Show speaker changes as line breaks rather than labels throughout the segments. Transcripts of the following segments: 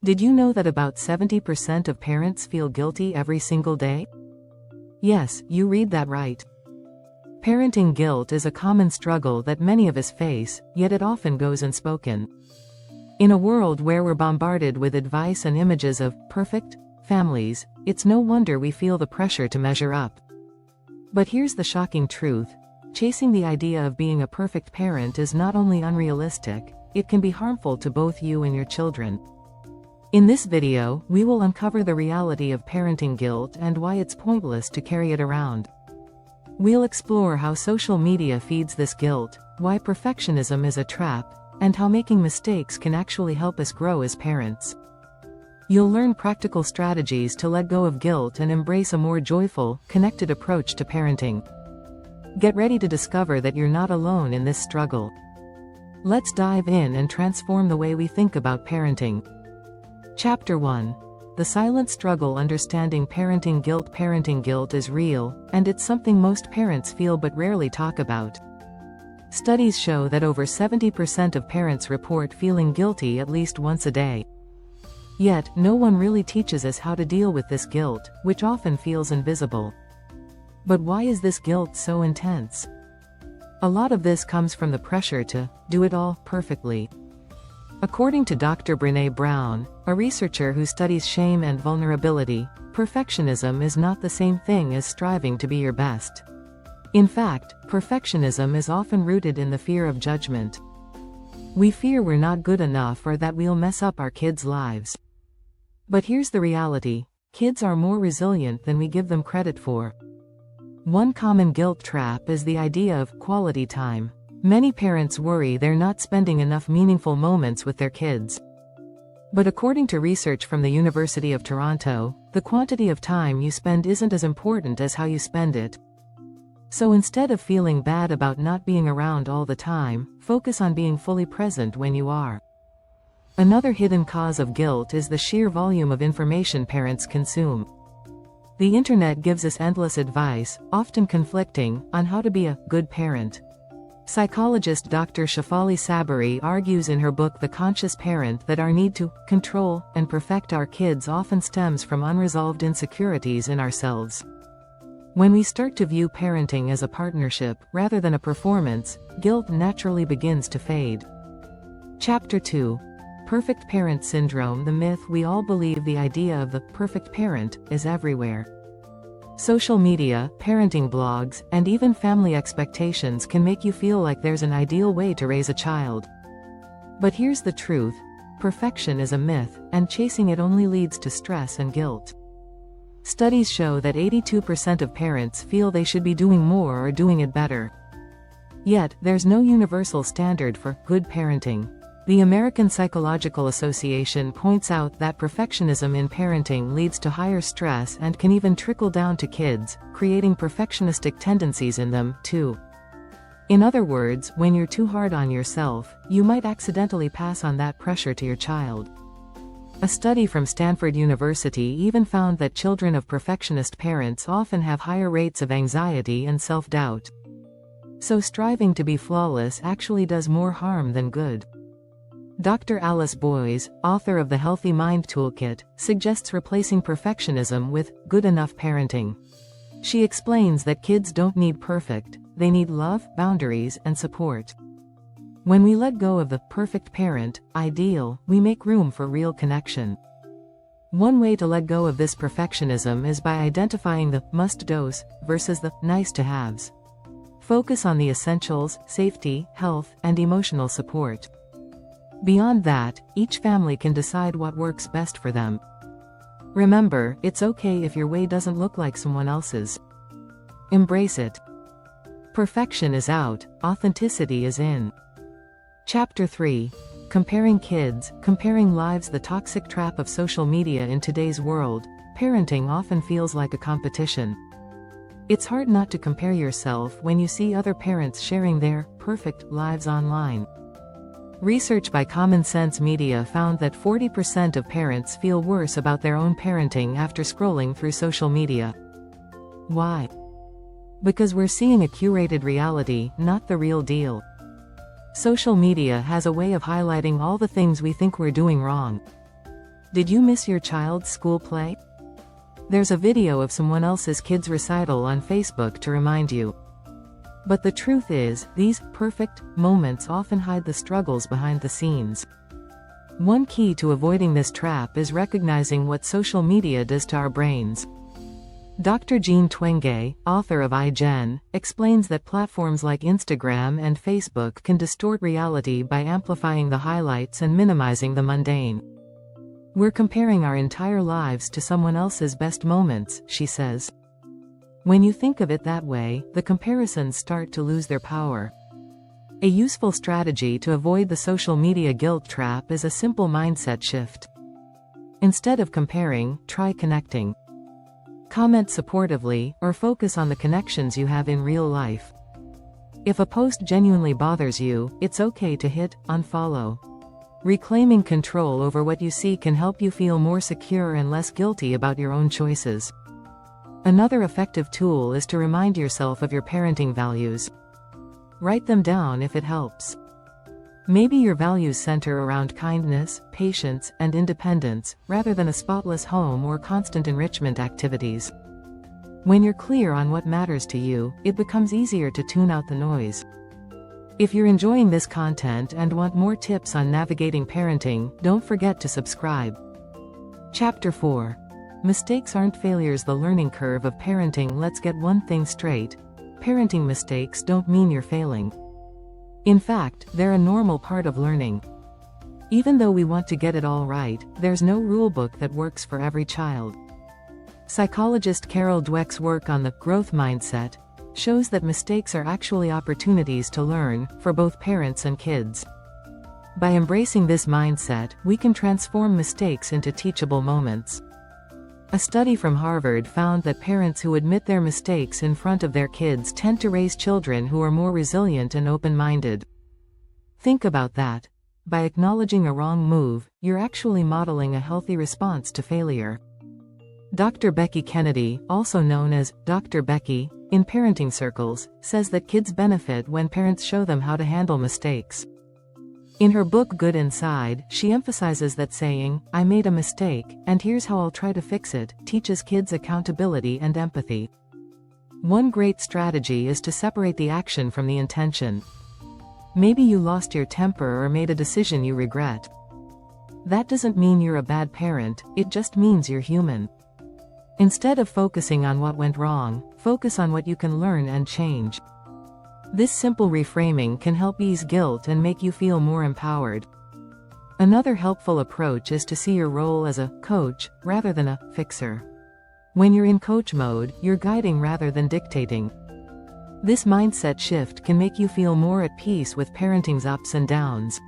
Did you know that about 70% of parents feel guilty every single day? Yes, you read that right. Parenting guilt is a common struggle that many of us face, yet it often goes unspoken. In a world where we're bombarded with advice and images of perfect families, it's no wonder we feel the pressure to measure up. But here's the shocking truth. Chasing the idea of being a perfect parent is not only unrealistic, it can be harmful to both you and your children. In this video, we will uncover the reality of parenting guilt and why it's pointless to carry it around. We'll explore how social media feeds this guilt, why perfectionism is a trap, and how making mistakes can actually help us grow as parents. You'll learn practical strategies to let go of guilt and embrace a more joyful, connected approach to parenting. Get ready to discover that you're not alone in this struggle. Let's dive in and transform the way we think about parenting. Chapter 1. The silent struggle understanding parenting guilt. Parenting guilt is real, and it's something most parents feel but rarely talk about. Studies show that over 70% of parents report feeling guilty at least once a day. Yet, no one really teaches us how to deal with this guilt, which often feels invisible. But why is this guilt so intense? A lot of this comes from the pressure to do it all perfectly. According to Dr. Brené Brown, a researcher who studies shame and vulnerability, perfectionism is not the same thing as striving to be your best. In fact, perfectionism is often rooted in the fear of judgment. We fear we're not good enough or that we'll mess up our kids' lives. But here's the reality: kids are more resilient than we give them credit for. One common guilt trap is the idea of quality time. Many parents worry they're not spending enough meaningful moments with their kids. But according to research from the University of Toronto, the quantity of time you spend isn't as important as how you spend it. So instead of feeling bad about not being around all the time, focus on being fully present when you are. Another hidden cause of guilt is the sheer volume of information parents consume. The internet gives us endless advice, often conflicting, on how to be a good parent. Psychologist Dr. Shefali Sabari argues in her book The Conscious Parent that our need to control and perfect our kids often stems from unresolved insecurities in ourselves. When we start to view parenting as a partnership rather than a performance, guilt naturally begins to fade. Chapter 2. Perfect Parent Syndrome. The myth. We all believe the idea of the perfect parent is everywhere. Social media, parenting blogs, and even family expectations can make you feel like there's an ideal way to raise a child. But here's the truth: perfection is a myth, and chasing it only leads to stress and guilt. Studies show that 82% of parents feel they should be doing more or doing it better. Yet, there's no universal standard for good parenting. The American Psychological Association points out that perfectionism in parenting leads to higher stress and can even trickle down to kids, creating perfectionistic tendencies in them, too. In other words, when you're too hard on yourself, you might accidentally pass on that pressure to your child. A study from Stanford University even found that children of perfectionist parents often have higher rates of anxiety and self-doubt. So striving to be flawless actually does more harm than good. Dr. Alice Boyes, author of the Healthy Mind Toolkit, suggests replacing perfectionism with good enough parenting. She explains that kids don't need perfect, they need love, boundaries, and support. When we let go of the perfect parent ideal, we make room for real connection. One way to let go of this perfectionism is by identifying the must-dos versus the nice-to-haves. Focus on the essentials: safety, health, and emotional support. Beyond that, each family can decide what works best for them. Remember, it's okay if your way doesn't look like someone else's. Embrace it. Perfection is out, authenticity is in. Chapter 3. Comparing kids, comparing lives. The toxic trap of social media. In today's world, parenting often feels like a competition. It's hard not to compare yourself when you see other parents sharing their perfect lives online. Research by Common Sense Media found that 40% of parents feel worse about their own parenting after scrolling through social media. Why? Because we're seeing a curated reality, not the real deal. Social media has a way of highlighting all the things we think we're doing wrong. Did you miss your child's school play? There's a video of someone else's kid's recital on Facebook to remind you. But the truth is, these perfect moments often hide the struggles behind the scenes. One key to avoiding this trap is recognizing what social media does to our brains. Dr. Jean Twenge, author of iGen, explains that platforms like Instagram and Facebook can distort reality by amplifying the highlights and minimizing the mundane. We're comparing our entire lives to someone else's best moments, she says. When you think of it that way, the comparisons start to lose their power. A useful strategy to avoid the social media guilt trap is a simple mindset shift. Instead of comparing, try connecting. Comment supportively, or focus on the connections you have in real life. If a post genuinely bothers you, it's okay to hit unfollow. Reclaiming control over what you see can help you feel more secure and less guilty about your own choices. Another effective tool is to remind yourself of your parenting values. Write them down if it helps. Maybe your values center around kindness, patience, and independence, rather than a spotless home or constant enrichment activities. When you're clear on what matters to you, it becomes easier to tune out the noise. If you're enjoying this content and want more tips on navigating parenting, don't forget to subscribe. Chapter 4. Mistakes aren't failures. The learning curve of parenting. Let's get one thing straight. Parenting mistakes don't mean you're failing. In fact, they're a normal part of learning. Even though we want to get it all right, there's no rulebook that works for every child. Psychologist Carol Dweck's work on the growth mindset shows that mistakes are actually opportunities to learn, for both parents and kids. By embracing this mindset, we can transform mistakes into teachable moments. A study from Harvard found that parents who admit their mistakes in front of their kids tend to raise children who are more resilient and open-minded. Think about that. By acknowledging a wrong move, you're actually modeling a healthy response to failure. Dr. Becky Kennedy, also known as Dr. Becky, in parenting circles, says that kids benefit when parents show them how to handle mistakes. In her book Good Inside, she emphasizes that saying, "I made a mistake, and here's how I'll try to fix it," teaches kids accountability and empathy. One great strategy is to separate the action from the intention. Maybe you lost your temper or made a decision you regret. That doesn't mean you're a bad parent, it just means you're human. Instead of focusing on what went wrong, focus on what you can learn and change. This simple reframing can help ease guilt and make you feel more empowered. Another helpful approach is to see your role as a coach, rather than a fixer. When you're in coach mode, you're guiding rather than dictating. This mindset shift can make you feel more at peace with parenting's ups and downs.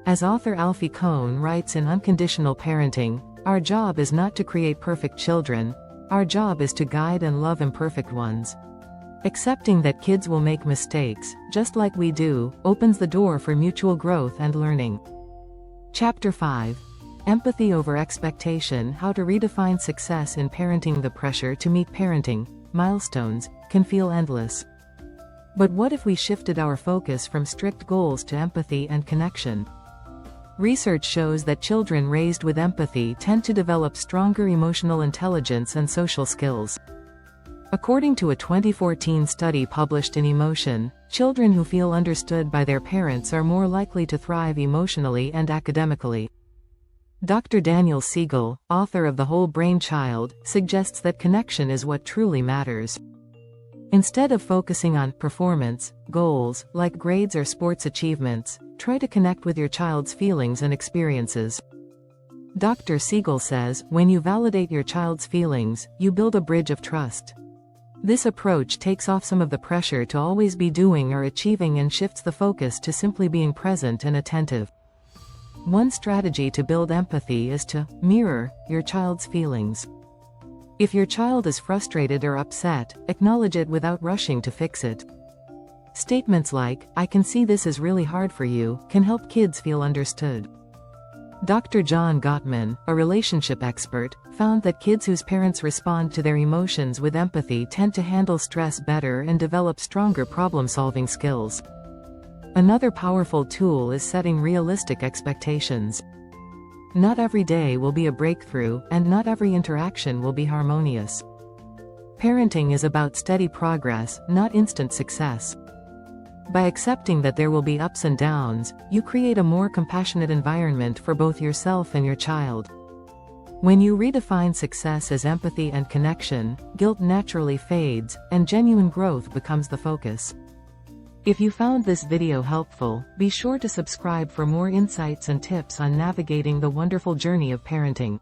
As author Alfie Kohn writes in Unconditional Parenting, our job is not to create perfect children, our job is to guide and love imperfect ones. Accepting that kids will make mistakes, just like we do, opens the door for mutual growth and learning. Chapter 5. Empathy over expectation. How to redefine success in parenting. The pressure to meet parenting milestones can feel endless. But what if we shifted our focus from strict goals to empathy and connection? Research shows that children raised with empathy tend to develop stronger emotional intelligence and social skills. According to a 2014 study published in Emotion, children who feel understood by their parents are more likely to thrive emotionally and academically. Dr. Daniel Siegel, author of The Whole Brain Child, suggests that connection is what truly matters. Instead of focusing on performance goals, like grades or sports achievements, try to connect with your child's feelings and experiences. Dr. Siegel says, when you validate your child's feelings, you build a bridge of trust. This approach takes off some of the pressure to always be doing or achieving and shifts the focus to simply being present and attentive. One strategy to build empathy is to mirror your child's feelings. If your child is frustrated or upset, acknowledge it without rushing to fix it. Statements like, "I can see this is really hard for you," can help kids feel understood. Dr. John Gottman, a relationship expert, found that kids whose parents respond to their emotions with empathy tend to handle stress better and develop stronger problem-solving skills. Another powerful tool is setting realistic expectations. Not every day will be a breakthrough, and not every interaction will be harmonious. Parenting is about steady progress, not instant success. By accepting that there will be ups and downs, you create a more compassionate environment for both yourself and your child. When you redefine success as empathy and connection, guilt naturally fades, and genuine growth becomes the focus. If you found this video helpful, be sure to subscribe for more insights and tips on navigating the wonderful journey of parenting.